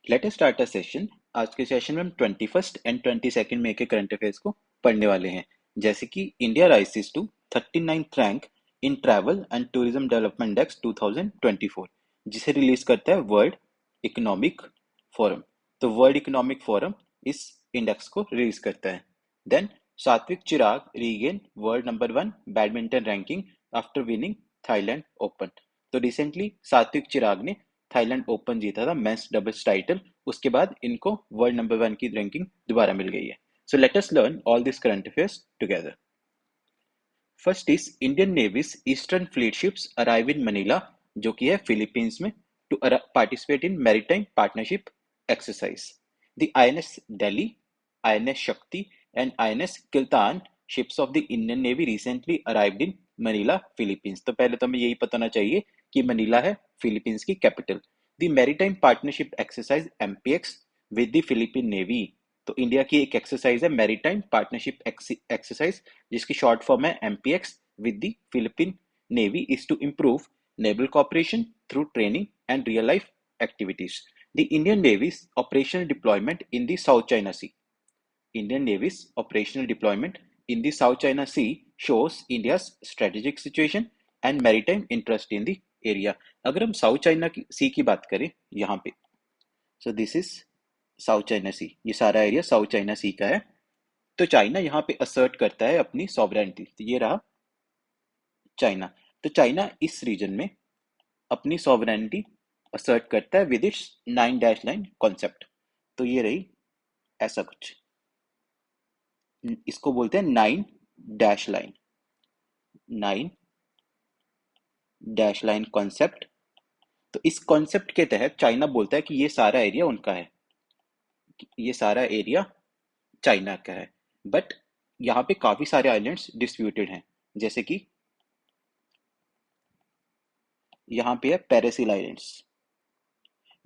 Let us start a session. आज के session में हम 21st एंड 22nd मई के करंट अफेयर्स को पढ़ने वाले हैं। जैसे कि India rises to 39th rank in travel and tourism development index 2024, जिसे रिलीज करता है वर्ल्ड इकोनॉमिक फोरम। तो वर्ल्ड इकोनॉमिक फोरम इस इंडेक्स को रिलीज करता है। Then Satwik Chirag regain world number 1 badminton ranking after winning Thailand open. तो रिसेंटली सात्विक चिराग ने थाईलैंड ओपन जीता था मेंस डबल्स टाइटल। उसके बाद इनको वर्ल्ड नंबर 1 की रैंकिंग दोबारा मिल गई है। So let us learn all this current affairs together. First is Indian navy's eastern fleet ships arrive in Manila, जो कि है फिलीपींस में, to participate in maritime partnership exercise. The INS Delhi, INS Shakti and INS Kiltan ships of the Indian navy recently arrived in Manila Philippines. तो पहले तो हमें यही पता होना चाहिए कि मनीला है फिलीपींस की capital. The maritime partnership exercise MPX with the Philippine navy. तो इंडिया की एक एक्सरसाइज है मैरीटाइम पार्टनरशिप एक्सरसाइज, जिसकी शॉर्ट फॉर्म है MPX with the Philippine navy, is to improve naval cooperation through training and real life activities. The Indian Navy's operational deployment in the South China Sea. Indian Navy's operational deployment in the South China Sea shows India's strategic situation and maritime interest in the area. अगर हम south China सी की बात करें यहाँ पे, so this is South China Sea. ये सारा area south China सी का है। तो चाइना यहाँ पे असर्ट करता है अपनी सॉवरेनिटी। तो ये रहा चाइना। तो चाइना इस रीजन में अपनी सॉवरेनिटी असर्ट करता है with its 9 dash line concept. तो ये रही ऐसा कुछ, इसको बोलते हैं 9 dash line, 9 dash line concept. तो इस कॉन्सेप्ट के तहत चाइना बोलता है कि ये सारा एरिया उनका है, ये सारा एरिया चाइना का है। बट यहाँ पे काफी सारे आइलैंड्स डिस्प्यूटेड हैं, जैसे कि यहाँ पे है पैरासिल आइलैंड्स,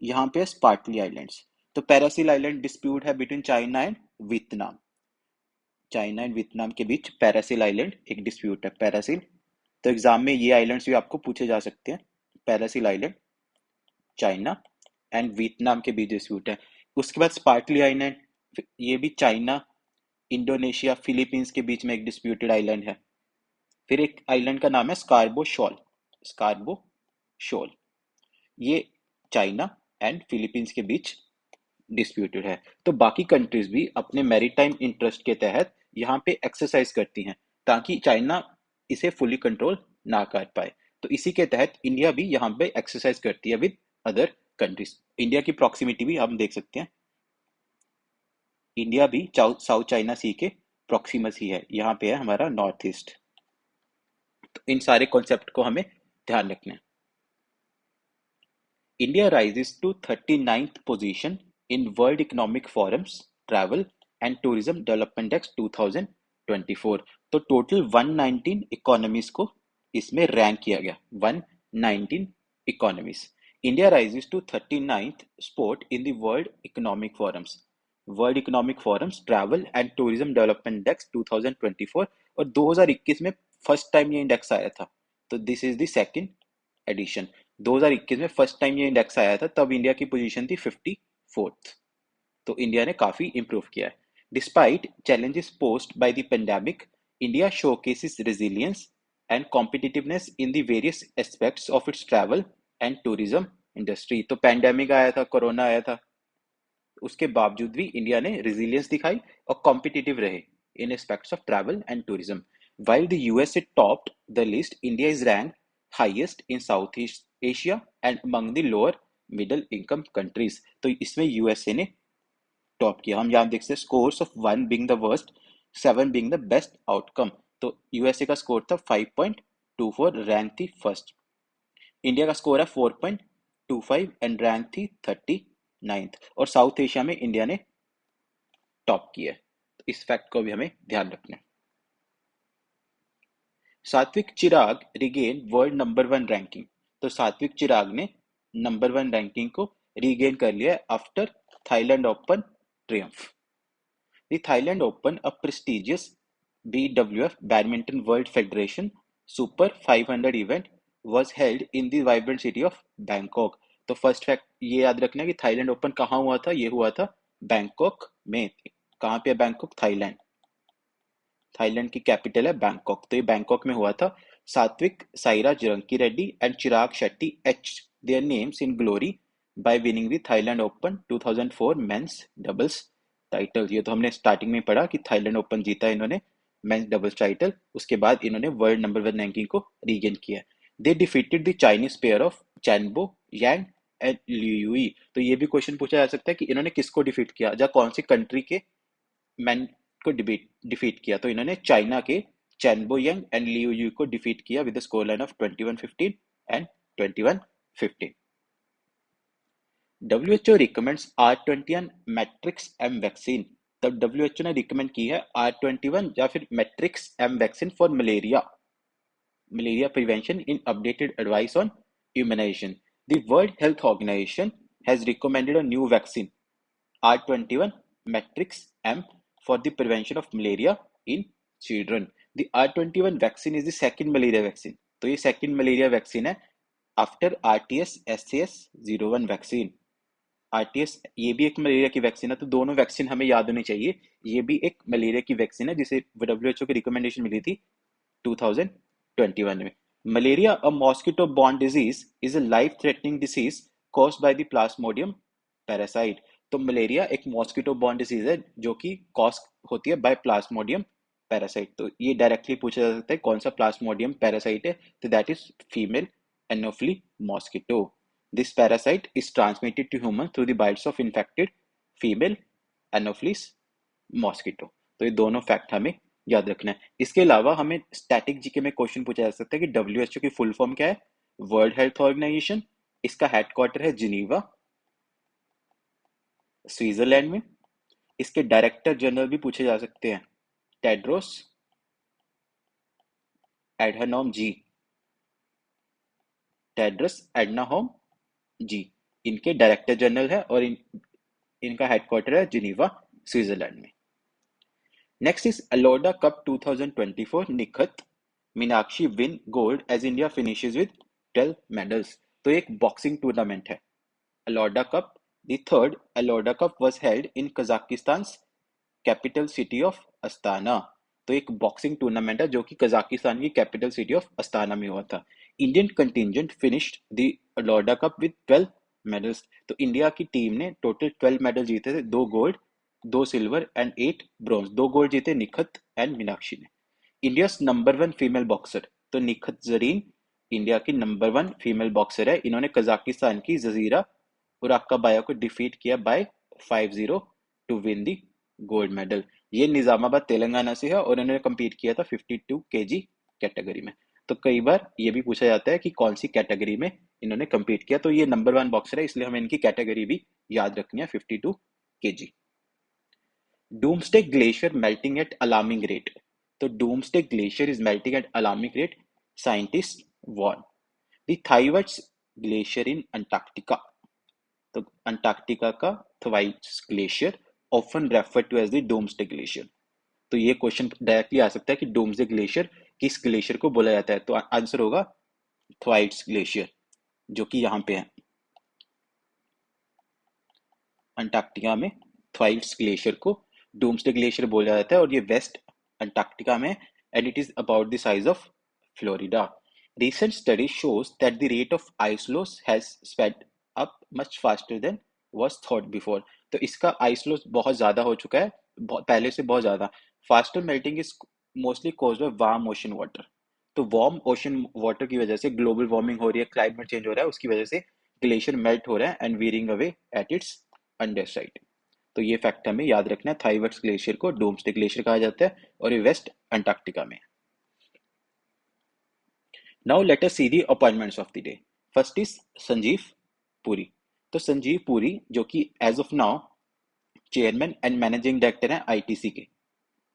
यहाँ पे है स्पार्टली आइलैंड्स। तो पैरासिल आइलैंड डिस्प्यूट है between China and Vietnam. China and Vietnam के बीच पैरासिल आइलैंड एक डिस्प्यूट है, पैरासिल। तो एग्जाम में ये आइलैंड्स भी आपको पूछे जा सकते हैं। पैरासिल आइलैंड चाइना एंड वियतनाम के बीच डिस्प्यूट है। उसके बाद स्पार्टली आइलैंड, ये भी चाइना, इंडोनेशिया, फिलीपींस के बीच में एक डिस्प्यूटेड आइलैंड है। फिर एक आइलैंड का नाम है स्कारबो शॉल, स्कारबो शोल। ये चाइना एंड फिलीपींस के बीच डिस्प्यूटेड है। तो बाकी कंट्रीज भी अपने मैरीटाइम इंटरेस्ट के तहत यहाँ पे एक्सरसाइज करती हैं, ताकि चाइना इसे फुली कंट्रोल ना कर पाए। तो इसी के तहत इंडिया भी यहाँ पे एक्सरसाइज करती है विद अदर कंट्रीज। इंडिया की प्रॉक्सिमिटी भी हम देख सकते हैं, इंडिया भी साउथ चाइना सी के प्रॉक्सिमस ही है, यहाँ पे है हमारा नॉर्थ ईस्ट। तो इन सारे कॉन्सेप्ट को हमें ध्यान रखना है। India rises to 39th position in World Economic Forum's Travel and Tourism Development Index 2024। तो टोटल 119 इकोनॉमीज को इसमें रैंक किया गया, 119 economies. India rises to 39th spot in the World Economic Forum's Travel and tourism development index 2024। और 2021 में first time ये index आया था। तो this is the second edition. 2021 में फर्स्ट टाइम ये इंडेक्स आया था, तब इंडिया की पोजीशन थी 54th। तो इंडिया ने काफी इंप्रूव किया है। Despite challenges posed by the pandemic, India showcases resilience and competitiveness in the various aspects of its travel and tourism industry. तो पैंडेमिक आया था, कोरोना आया था, उसके बावजूद भी इंडिया ने रेजिलियंस दिखाई और कॉम्पिटिटिव रहे in aspects of travel and tourism. While the USA topped the list, India is ranked highest in Southeast Asia and among the lower middle income countries। तो इसमें यूएसए ने टॉप किया। हम यहाँ देख सकते हैं scores of 1 being the worst, 7 being the best outcome। तो यूएसए का स्कोर था 5.24, रैंक थी फर्स्ट। इंडिया का स्कोर है 4.25 एंड रैंक थी 39th। और साउथ एशिया में इंडिया ने टॉप किया है। तो इस फैक्ट को भी हमें ध्यान रखना है। Satwik Chirag regain world number 1 ranking. तो सात्विक चिराग ने नंबर 1 रैंकिंग को रीगेन कर लिया after Thailand open Triumph. The Thailand open, a prestigious BWF badminton world federation super 500 event, was held in the vibrant city of Bangkok। तो फर्स्ट फैक्ट ये याद रखना कि थाईलैंड ओपन कहाँ हुआ था, ये हुआ था बैंकॉक में। कहाँ पे है बैंकॉक? थाईलैंड। थाईलैंड की कैपिटल है बैंकॉक, तो ये बैंकॉक में हुआ था। Satwik Sairaj Rankireddy and Chirag Shetty H their names in glory bye winning the Thailand open 2004 men's doubles title. ये तो हमने स्टार्टिंग में पढ़ा कि थाईलैंड ओपन जीता इन्होंने मेंस डबल्स टाइटल, उसके बाद इन्होंने वर्ल्ड नंबर वन रैंकिंग को रीगेन किया। They defeated the Chinese pair of Chen Bo Yang and Liu Yi. तो ये भी क्वेश्चन पूछा जा सकता है कि इन्होंने किसको डिफीट किया, या कौन सी कंट्री के मैन को डिफीट किया। तो इन्होंने चाइना के Chenbo Yang and Liu Yu को डिफीट किया with score line of 21-15 and 21-15। WHO recommends R21 Matrix M vaccine. तब WHO ने रिकमेंड की है R21 या फिर Matrix M vaccine for malaria prevention in updated advice on immunization. The World Health Organization has recommended a new vaccine, R21 Matrix M, for the prevention of malaria in children. The R21 vaccine is the second malaria vaccine. तो ये second malaria vaccine है after RTS SAS 01 vaccine. RTS ये भी एक malaria की vaccine है, तो दोनों वैक्सीन हमें याद होनी चाहिए। ये भी एक मलेरिया की वैक्सीन है जिसे WHO की रिकमेंडेशन मिली थी 2021 में। Malaria a mosquito borne disease is a life threatening disease caused by the Plasmodium parasite. तो मलेरिया एक मॉस्किटो बॉर्न डिजीज है जो कि कॉज होती है बाय प्लाज्मोडियम पैरासाइट। तो ये डायरेक्टली पूछा जा सकता है कौन सा प्लाज्मोडियम पैरासाइट है, तो that is female anopheles mosquito. This parasite is transmitted to human through the bites of infected female anopheles mosquito. तो ये दोनों फैक्ट हमें याद रखना है। इसके अलावा हमें स्टैटिक जीके में क्वेश्चन पूछा जा सकता है कि WHO की फुल फॉर्म क्या है? World Health Organization. इसका हेडक्वार्टर है जिनीवा, स्विट्जरलैंड में। इसके डायरेक्टर जनरल भी पूछे जा सकते हैं, टेड्रोस एडहानोम जी, टेड्रस एडनाहोम जी, इनके डायरेक्टर जनरल है और इनका हेडक्वार्टर है जिनीवा, स्विट्जरलैंड में। Next is Aloda Cup 2024 Nikhat Meenakshi win gold as India finishes with 12 medals। तो एक बॉक्सिंग टूर्नामेंट है Aloda cup. The third Aloda Cup was held in Kazakhstan's capital city of Astana. तो एक बॉक्सिंग टूर्नामेंट है जो कि कजाकिस्तान की कैपिटल सिटी ऑफ अस्ताना में हुआ था। Indian contingent finished the Elorda cup with 12 medals. तो इंडिया की टीम ने टोटल 12 मेडल जीते थे, 2 gold, 2 silver and 8 bronze. 2 gold जीते निखत एंड मीनाक्षी ने। इंडिया नंबर 1 फीमेल बॉक्सर, तो निखत जरीन इंडिया की नंबर 1 फीमेल बॉक्सर है। इन्होंने कजाकिस्तान की जजीरा उराक्काबाया को डिफीट किया by 5-0 to win the gold medal. ये निजामाबाद तेलंगाना से है और इन्होंने कम्पीट किया था 52 केजी कैटेगरी में। तो कई बार ये भी पूछा जाता है कि कौन सी कैटेगरी में इन्होंने कम्पीट किया, तो ये नंबर 1 बॉक्सर है, इसलिए हमें इनकी कैटेगरी भी याद रखनी है, 52 KG. Doomsday glacier melting at alarming rate. तो doomsday glacier is melting at alarming rate, scientist warn. The Thwaites glacier in Antarctica. तो अंटार्कटिका का Thwaites glacier often refer to as the doomsday glacier. तो ये question directly आ सकता है कि doomsday glacier किस glacier को बोला जाता है, तो आंसर होगा थवाइट्स ग्लेशियर जो कि यहाँ पे है अंटार्कटिका में। थवाइट्स ग्लेशियर को डूम्सडे ग्लेशियर बोला जाता है और ये वेस्ट अंटार्कटिका में, and it is about the size of Florida. Recent study shows that the rate of ice loss has sped up much faster than was thought before। तो इसका ice loss बहुत ज़्यादा हो चुका है, पहले से बहुत ज़्यादा। Faster melting is mostly caused by warm ocean water. तो वार्म ओशन वाटर की वजह से ग्लोबल वार्मिंग हो रही है, क्लाइमेट चेंज हो रहा है, उसकी वजह से ग्लेशियर मेल्ट हो रहा है and veering away at its under side. तो ये फैक्ट हमें याद रखना है। थाइवट्स ग्लेशियर को डूम्सडे ग्लेशियर कहा जाता है और ये वेस्ट अंटार्कटिका में। Now let us see the appointments of the day. First is Sanjeev Puri. तो संजीव पुरी जो कि as of now chairman and managing director है आईटीसी के,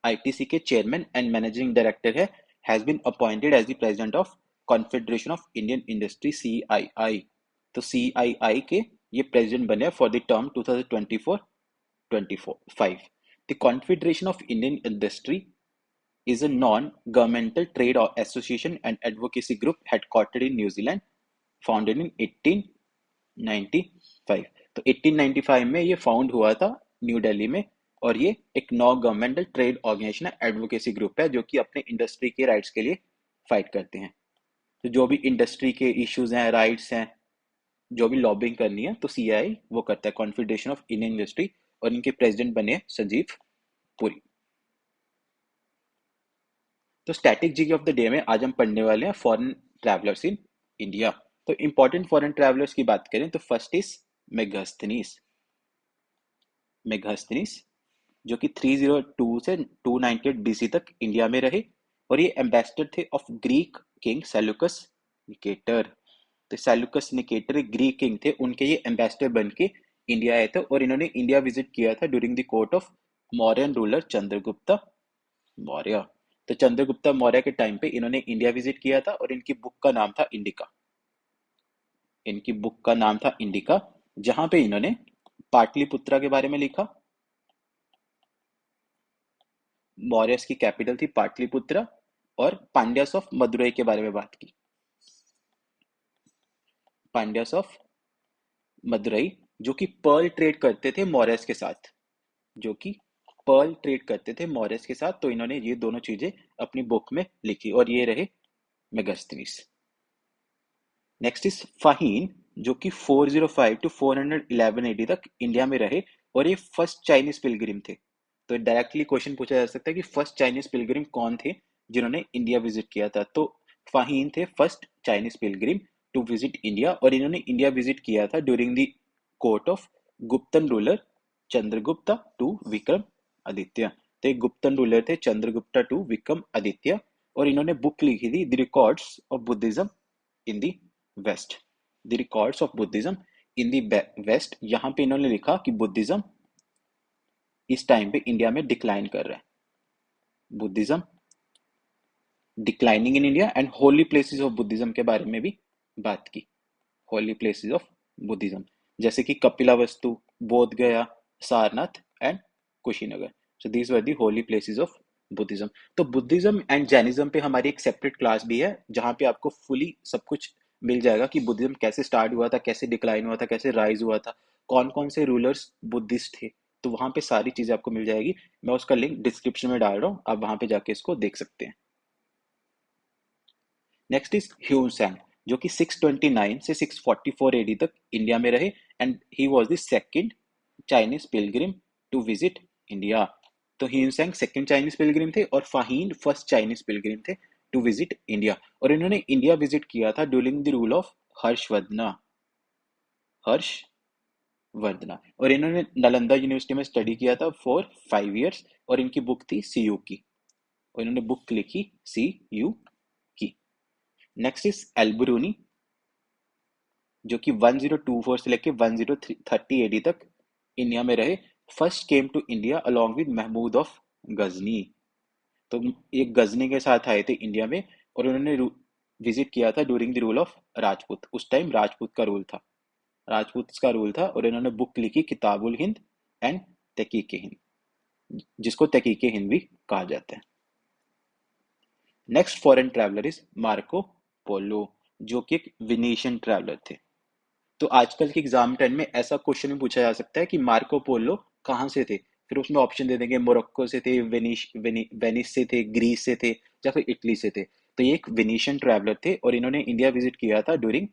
आईटीसी के चेयरमैन एंड मैनेजिंग डायरेक्टर है, has been appointed as the president of Confederation of Indian Industry CII. तो CII के ये प्रेसिडेंट बने for the term 2024-25। The Confederation of Indian Industry is a non-governmental trade association and advocacy group headquartered in New Zealand, founded in 18 95। तो 1895 में ये found हुआ था new Delhi में, और ये एक नॉन गवर्नमेंटल ट्रेड ऑर्गेनाइजेशन है, एडवोकेसी ग्रुप है, जो कि अपने इंडस्ट्री के राइट्स के लिए फाइट करते हैं। तो जो भी इंडस्ट्री के इश्यूज हैं, राइट्स हैं, जो भी लॉबिंग करनी है, तो सीआई वो करता है, कॉन्फेडरेशन ऑफ इंडियन इंडस्ट्री, और इनके प्रेसिडेंट बने संजीव पुरी। तो static GK of the day में आज हम पढ़ने वाले हैं फॉरेन ट्रैवलर्स इन इंडिया। तो इंपॉर्टेंट फॉरेन ट्रैवलर्स की बात करें तो फर्स्ट इज मेगास्थनीस। मेगास्थनीस जो कि 302 से 298 बीसी तक इंडिया में रहे, और ये एम्बेसडर थे of Greek king Seleucus Nicator. तो सेल्यूकस निकेटर एक ग्रीक किंग थे, उनके ये एम्बेसडर बन के इंडिया आए थे, और इन्होंने इंडिया विजिट किया था during the court of Mauryan ruler Chandragupta Maurya. तो चंद्रगुप्ता मौर्य के टाइम पे इन्होंने इंडिया विजिट किया था, और इनकी बुक का नाम था इंडिका। इनकी बुक का नाम था इंडिका, जहां पे इन्होंने पाटलिपुत्रा के बारे में लिखा। मौर्यस की कैपिटल थी पाटलिपुत्रा, और पांड्यास ऑफ मदुरई के बारे में बात की। पांड्यास ऑफ मदुरई जो कि पर्ल ट्रेड करते थे मौर्यस के साथ, जो कि पर्ल ट्रेड करते थे मौर्यस के साथ, तो इन्होंने ये दोनों चीजें अपनी बुक में लिखी, और ये रहे मेगास्थनीस। नेक्स्ट इज फाहीन, जो कि 405 टू 411 एडी तक इंडिया में रहे, और ये फर्स्ट चाइनीज पिलग्रिम थे। तो डायरेक्टली क्वेश्चन पूछा जा सकता है कि फर्स्ट चाइनीज पिलग्रिम कौन थे जिन्होंने इंडिया विजिट किया था। तो फाहीन थे first Chinese pilgrim to visit India, और इन्होंने इंडिया विजिट किया था ड्यूरिंग द कोर्ट ऑफ गुप्तन ruler Chandragupta two Vikramaditya. तो एक गुप्तन रूलर थे चंद्रगुप्ता टू विक्रम आदित्य, और इन्होंने बुक लिखी थी the Records of Buddhism in the West. The Records of Buddhism in the West, यहाँ पे इन्होंने लिखा कि बुद्धिज्म इस टाइम पे इंडिया में डिक्लाइन कर रहा है। Buddhism declining in India, and Holi places of Buddhism के बारे में भी बात की। होली प्लेसेस ऑफ बुद्धिज्म जैसे कि कपिलावस्तु, बोध गया, Sarnath and Kushinagar. So these were the Holi places of Buddhism. तो बुद्धिज्म एंड जैनिज्म पे हमारी एक सेपरेट क्लास भी है, जहाँ पे आपको फुली सब कुछ मिल जाएगा कि बुद्धिज्म कैसे स्टार्ट हुआ था, कैसे डिक्लाइन हुआ था, कैसे राइज हुआ था, कौन कौन से रूलर्स बुद्धिस्ट थे। तो वहां पे सारी चीजें आपको मिल जाएगी। मैं उसका लिंक डिस्क्रिप्शन में डाल रहा हूँ, आप वहां पे जाके इसको देख सकते हैं। नेक्स्ट इज ह्यून सैंग, जो कि 629 से 644 एडी तक इंडिया में रहे, and he was the second Chinese pilgrim to visit India. तो Hiuen Tsang second Chinese pilgrim थे, और फाहीन फर्स्ट चाइनीज पिलग्रिम थे टू विजिट इंडिया, और इन्होंने इंडिया विजिट किया था during the rule of Harshavardhana, और इन्होंने नालंदा यूनिवर्सिटी में स्टडी किया था फॉर 5 इयर्स, और इनकी बुक थी सी यू की, और इन्होंने बुक लिखी सी यू की। नेक्स्ट इज एल्बरूनी, जो कि 1024 से लेके 1030 एडी तक इंडिया में रहे। First came to India along with Mahmud of Ghazni. तो ये गजनी के साथ आए थे इंडिया में, और उन्होंने विजिट किया था during the rule of Rajput. उस टाइम राजपूत का रूल था, राजपूत का रूल था, और इन्होंने बुक लिखी किताबुल हिंद एंड तहकीक हिंद, जिसको तहकीक हिंद भी कहा जाता है। Next foreign traveller is Marco Polo, जो कि एक विनीशियन ट्रैवलर थे। तो आजकल के एग्जाम टाइम में ऐसा क्वेश्चन भी पूछा जा सकता है कि मार्को पोलो कहाँ से थे, फिर उसमें ऑप्शन दे देंगे मोरक्को से थे, वेनिस से थे, ग्रीस से थे, या फिर इटली से थे। तो ये एक वेनिशियन ट्रैवलर थे, और इन्होंने इंडिया विजिट किया था ड्यूरिंग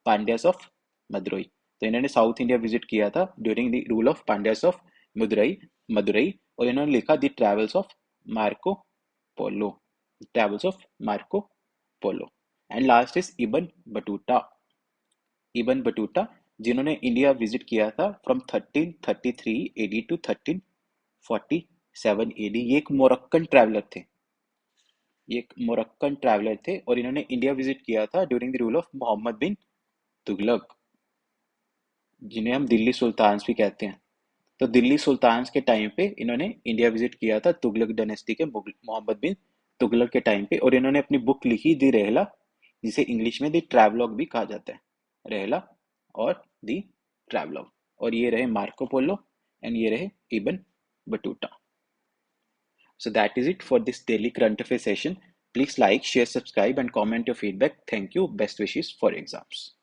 पांड्यास ऑफ मदुरई। तो इन्होंने साउथ इंडिया विजिट किया था during the rule of Pandyas of Madurai Madurai और इन्होंने लिखा the travels of Marco Polo, travels of Marco Polo. And last is Ibn Battuta, जिन्होंने इंडिया विजिट किया था फ्रॉम 1333 एडी टू 1347 एडी। ये एक मोरक्कन ट्रैवलर थे, ये एक मोरक्कन ट्रैवलर थे, और इन्होंने इंडिया विजिट किया था during the rule of Muhammad bin Tughlaq, जिन्हें हम दिल्ली सुल्तान्स भी कहते हैं। तो दिल्ली सुल्तान्स के टाइम पे इन्होंने इंडिया विजिट किया था, तुगलक डायनेस्टी के मोहम्मद बिन तुगलक के टाइम पे, और इन्होंने अपनी बुक लिखी दी रहला, जिसे इंग्लिश में दी ट्रैवलॉग भी कहा जाता है, रहला और दी ट्रैवलॉग। और ये रहे मार्को पोलो, एंड ये रहे इबन बटूटा। So that is it for this daily current affairs session. Please like, share, subscribe and comment your feedback. Thank you. Best wishes for exams.